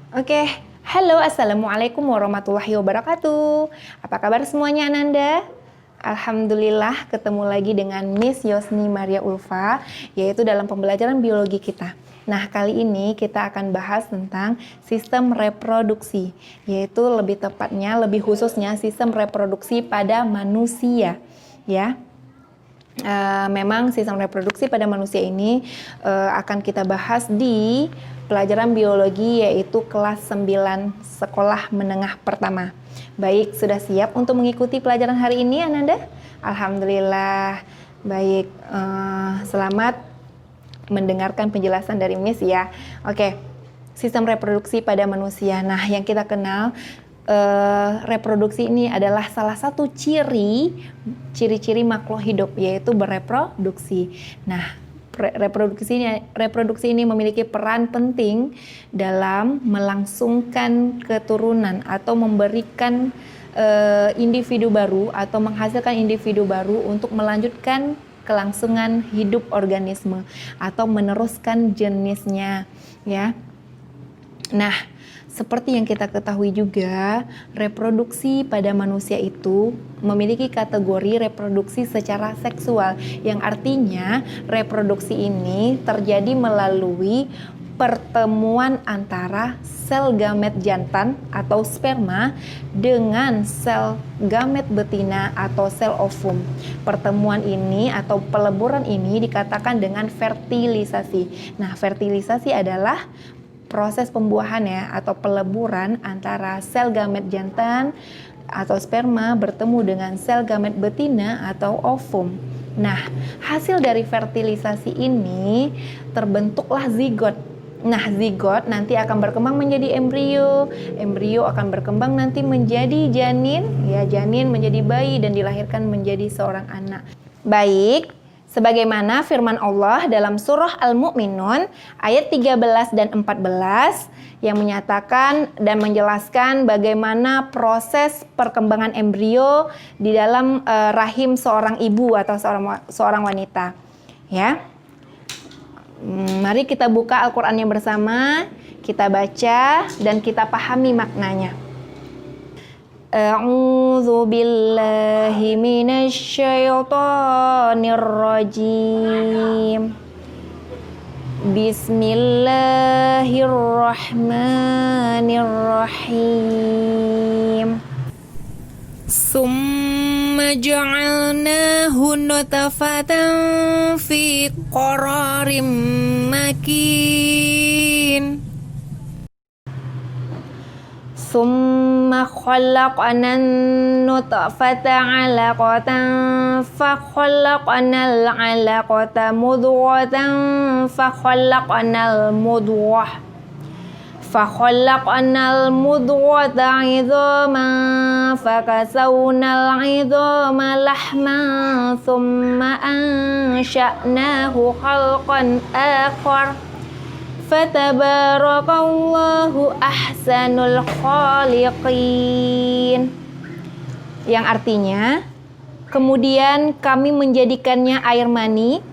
Oke, halo, assalamualaikum warahmatullahi wabarakatuh. Apa kabar semuanya, Ananda? Alhamdulillah, ketemu lagi dengan Miss Yosni Maria Ulfa, yaitu dalam pembelajaran biologi kita. Nah, kali ini kita akan bahas tentang sistem reproduksi, yaitu lebih tepatnya, lebih khususnya sistem reproduksi pada manusia, ya. Memang sistem reproduksi pada manusia ini akan kita bahas di pelajaran biologi, yaitu kelas 9 sekolah menengah pertama. Baik, sudah siap untuk mengikuti pelajaran hari ini, Ananda? Alhamdulillah. Baik, selamat mendengarkan penjelasan dari Miss ya. Oke, sistem reproduksi pada manusia. Nah, yang kita kenal reproduksi ini adalah salah satu ciri-ciri makhluk hidup, yaitu bereproduksi. Nah, reproduksi ini memiliki peran penting dalam melangsungkan keturunan atau memberikan individu baru atau menghasilkan individu baru untuk melanjutkan kelangsungan hidup organisme atau meneruskan jenisnya, ya. Nah, seperti yang kita ketahui juga, reproduksi pada manusia itu memiliki kategori reproduksi secara seksual, yang artinya reproduksi ini terjadi melalui pertemuan antara sel gamet jantan atau sperma dengan sel gamet betina atau sel ovum. Pertemuan ini atau peleburan ini dikatakan dengan fertilisasi. Nah, fertilisasi adalah proses pembuahan ya, atau peleburan antara sel gamet jantan atau sperma bertemu dengan sel gamet betina atau ovum. Nah, hasil dari fertilisasi ini terbentuklah zigot. Nah, zigot nanti akan berkembang menjadi embrio. Embrio akan berkembang nanti menjadi janin, ya, janin menjadi bayi dan dilahirkan menjadi seorang anak. Baik, sebagaimana firman Allah dalam surah Al-Mu'minun ayat 13 dan 14 yang menyatakan dan menjelaskan bagaimana proses perkembangan embrio di dalam rahim seorang ibu atau seorang wanita. Ya. Mari kita buka Al-Qur'annya bersama, kita baca dan kita pahami maknanya. A'udzu billahi minasy syaithanir rajim. Bismillahirrahmanirrahim. Summa ja'alnahu nutfatan fi qararim makin. Summa khalaqna an-nutfata 'alaqatan fa khalaqna al-'alaqata mudghatan fa khalaqna al-mudghah fa khalaqna al-mudghata 'idhaman fa kasawna al-'idhama lahman thumma ansha'nahu khalqan akhar. Fatabarakallahu ahsanul khaliqin. Yang artinya, kemudian kami menjadikannya air mani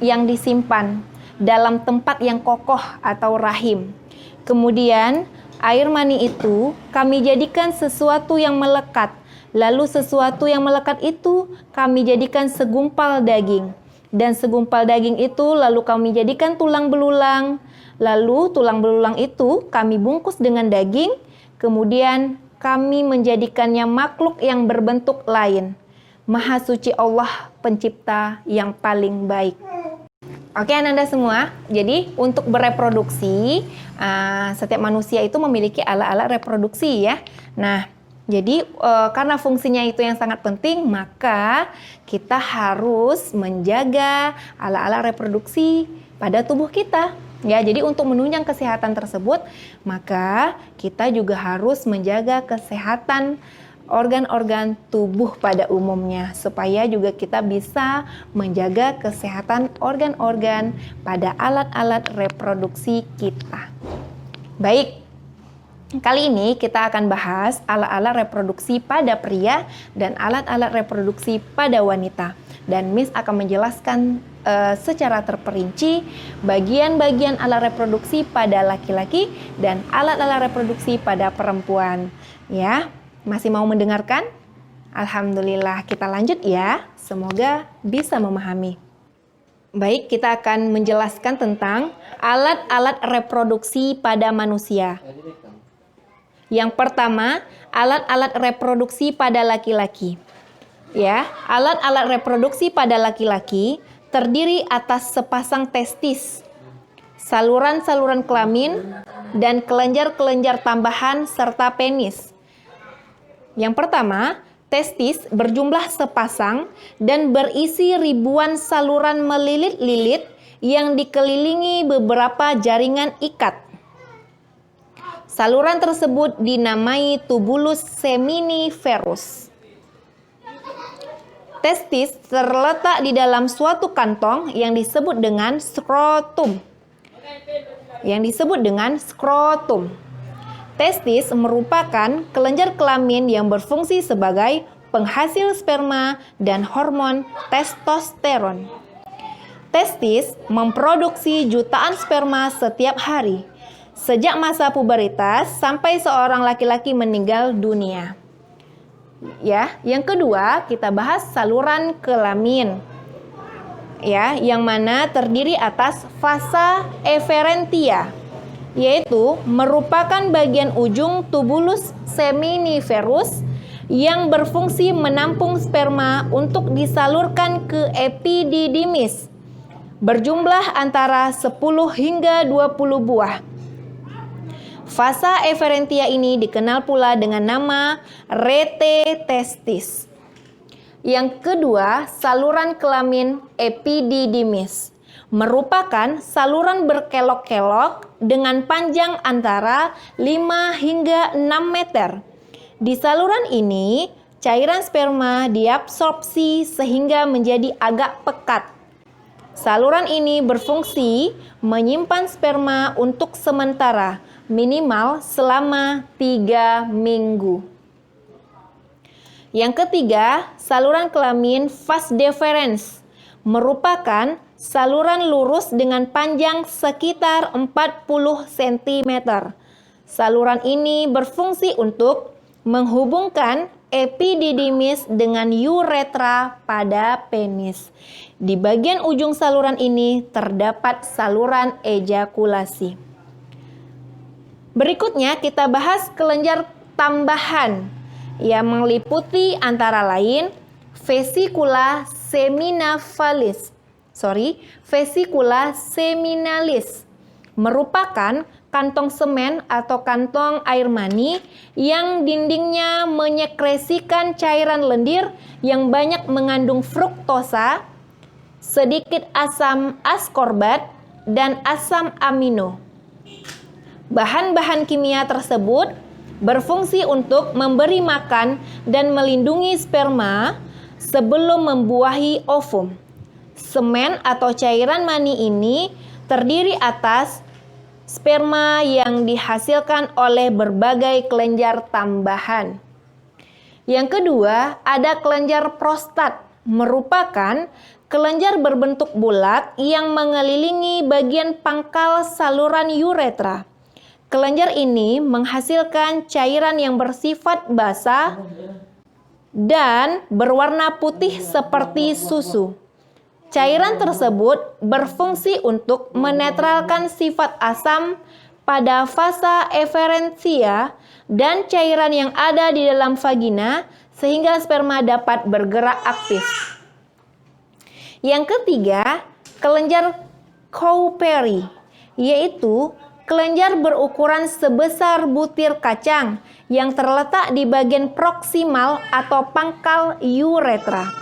yang disimpan dalam tempat yang kokoh atau rahim. Kemudian air mani itu kami jadikan sesuatu yang melekat. Lalu sesuatu yang melekat itu kami jadikan segumpal daging. Dan segumpal daging itu lalu kami jadikan tulang belulang. Lalu tulang belulang itu kami bungkus dengan daging, kemudian kami menjadikannya makhluk yang berbentuk lain. Maha suci Allah pencipta yang paling baik. Oke, Ananda semua, jadi untuk bereproduksi, setiap manusia itu memiliki alat-alat reproduksi ya. Nah, jadi karena fungsinya itu yang sangat penting, maka kita harus menjaga alat-alat reproduksi pada tubuh kita. Ya, jadi untuk menunjang kesehatan tersebut, maka kita juga harus menjaga kesehatan organ-organ tubuh pada umumnya, supaya juga kita bisa menjaga kesehatan organ-organ pada alat-alat reproduksi kita. Baik, Kali ini kita akan bahas alat-alat reproduksi pada pria dan alat-alat reproduksi pada wanita. Dan Miss akan menjelaskan secara terperinci bagian-bagian alat reproduksi pada laki-laki dan alat-alat reproduksi pada perempuan. Ya, masih mau mendengarkan? Alhamdulillah, kita lanjut ya. Semoga bisa memahami. Baik, kita akan menjelaskan tentang alat-alat reproduksi pada manusia. Yang pertama, alat-alat reproduksi pada laki-laki. Ya, alat-alat reproduksi pada laki-laki terdiri atas sepasang testis, saluran-saluran kelamin, dan kelenjar-kelenjar tambahan serta penis. Yang pertama, testis berjumlah sepasang dan berisi ribuan saluran melilit-lilit yang dikelilingi beberapa jaringan ikat. Saluran tersebut dinamai tubulus seminiferus. Testis terletak di dalam suatu kantong yang disebut dengan skrotum. Testis merupakan kelenjar kelamin yang berfungsi sebagai penghasil sperma dan hormon testosteron. Testis memproduksi jutaan sperma setiap hari, sejak masa puberitas sampai seorang laki-laki meninggal dunia. Ya, yang kedua kita bahas saluran kelamin. Ya, yang mana terdiri atas vasa efferentia, yaitu merupakan bagian ujung tubulus seminiferus yang berfungsi menampung sperma untuk disalurkan ke epididymis, berjumlah antara 10 hingga 20 buah. Vasa efferentia ini dikenal pula dengan nama rete testis. Yang kedua, saluran kelamin epididymis merupakan saluran berkelok-kelok dengan panjang antara 5 hingga 6 meter. Di saluran ini, cairan sperma diabsorpsi sehingga menjadi agak pekat. Saluran ini berfungsi menyimpan sperma untuk sementara, minimal selama 3 minggu. Yang ketiga, saluran kelamin vas deferens merupakan saluran lurus dengan panjang sekitar 40 cm. Saluran ini berfungsi untuk menghubungkan epididymis dengan uretra pada penis. Di bagian ujung saluran ini terdapat saluran ejakulasi. Berikutnya kita bahas kelenjar tambahan yang meliputi antara lain vesicula seminalis merupakan kantong semen atau kantong air mani yang dindingnya menyekresikan cairan lendir yang banyak mengandung fruktosa, sedikit asam askorbat, dan asam amino. Bahan-bahan kimia tersebut berfungsi untuk memberi makan dan melindungi sperma sebelum membuahi ovum. Semen atau cairan mani ini terdiri atas sperma yang dihasilkan oleh berbagai kelenjar tambahan. Yang kedua, ada kelenjar prostat, merupakan kelenjar berbentuk bulat yang mengelilingi bagian pangkal saluran uretra. Kelenjar ini menghasilkan cairan yang bersifat basah dan berwarna putih seperti susu. Cairan tersebut berfungsi untuk menetralkan sifat asam pada vasa efferentia dan cairan yang ada di dalam vagina sehingga sperma dapat bergerak aktif. Yang ketiga, kelenjar Cowperry, yaitu kelenjar berukuran sebesar butir kacang yang terletak di bagian proksimal atau pangkal uretra.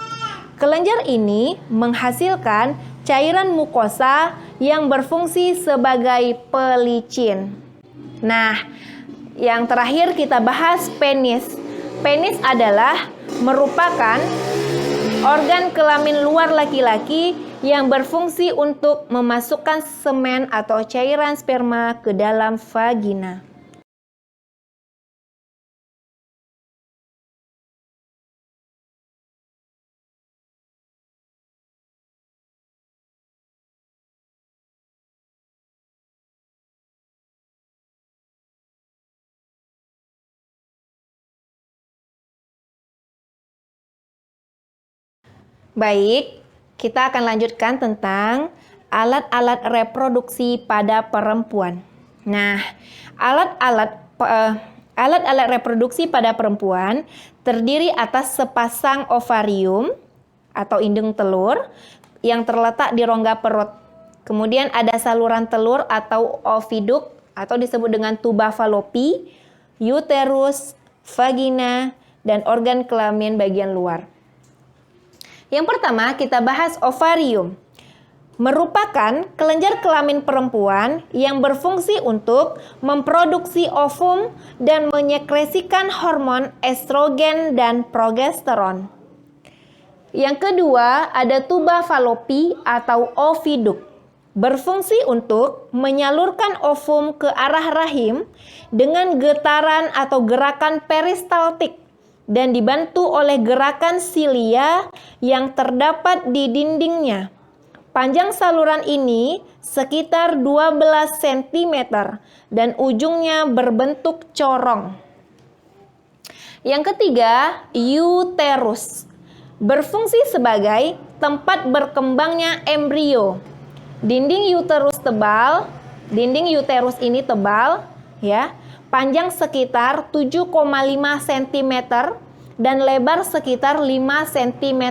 Kelenjar ini menghasilkan cairan mukosa yang berfungsi sebagai pelicin. Nah, yang terakhir kita bahas penis. Penis adalah merupakan organ kelamin luar laki-laki yang berfungsi untuk memasukkan semen atau cairan sperma ke dalam vagina. Baik, kita akan lanjutkan tentang alat-alat reproduksi pada perempuan. Nah, alat-alat reproduksi pada perempuan terdiri atas sepasang ovarium atau indung telur yang terletak di rongga perut. Kemudian ada saluran telur atau oviduk atau disebut dengan tuba falopi, uterus, vagina, dan organ kelamin bagian luar. Yang pertama kita bahas ovarium. Merupakan kelenjar kelamin perempuan yang berfungsi untuk memproduksi ovum dan menyekresikan hormon estrogen dan progesteron. Yang kedua ada tuba falopi atau oviduk. Berfungsi untuk menyalurkan ovum ke arah rahim dengan getaran atau gerakan peristaltik dan dibantu oleh gerakan silia yang terdapat di dindingnya. Panjang saluran ini sekitar 12 cm dan ujungnya berbentuk corong. Yang ketiga, uterus. Berfungsi sebagai tempat berkembangnya embrio. Dinding uterus ini tebal, ya. Panjang sekitar 7,5 cm dan lebar sekitar 5 cm.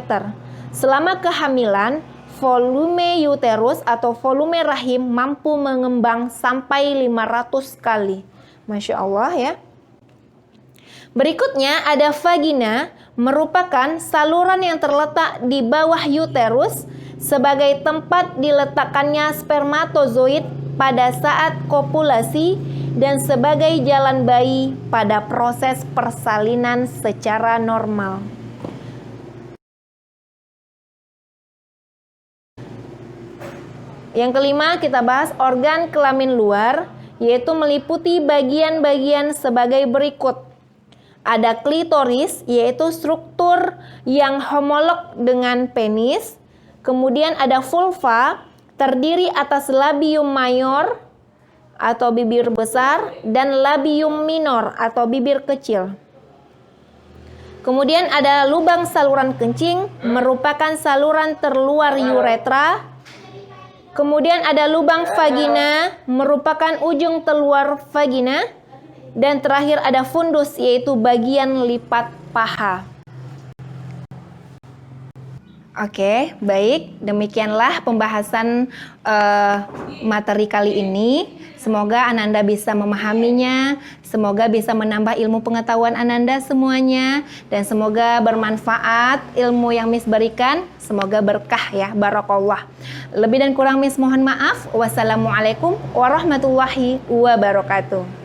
Selama kehamilan, volume uterus atau volume rahim mampu mengembang sampai 500 kali. Masya Allah ya. Berikutnya ada vagina, merupakan saluran yang terletak di bawah uterus sebagai tempat diletakkannya spermatozoid pada saat kopulasi dan sebagai jalan bayi pada proses persalinan secara normal. Yang kelima kita bahas organ kelamin luar, yaitu meliputi bagian-bagian sebagai berikut. Ada klitoris, yaitu struktur yang homolog dengan penis. Kemudian ada vulva, terdiri atas labium mayor atau bibir besar dan labium minor atau bibir kecil. Kemudian ada lubang saluran kencing, merupakan saluran terluar uretra. Kemudian ada lubang vagina, merupakan ujung terluar vagina. Dan terakhir ada fundus, yaitu bagian lipat paha. Oke, baik. Demikianlah pembahasan materi kali ini. Semoga Ananda bisa memahaminya. Semoga bisa menambah ilmu pengetahuan Ananda semuanya. Dan semoga bermanfaat ilmu yang Miss berikan. Semoga berkah ya, barakallah. Lebih dan kurang Miss mohon maaf. Wassalamualaikum warahmatullahi wabarakatuh.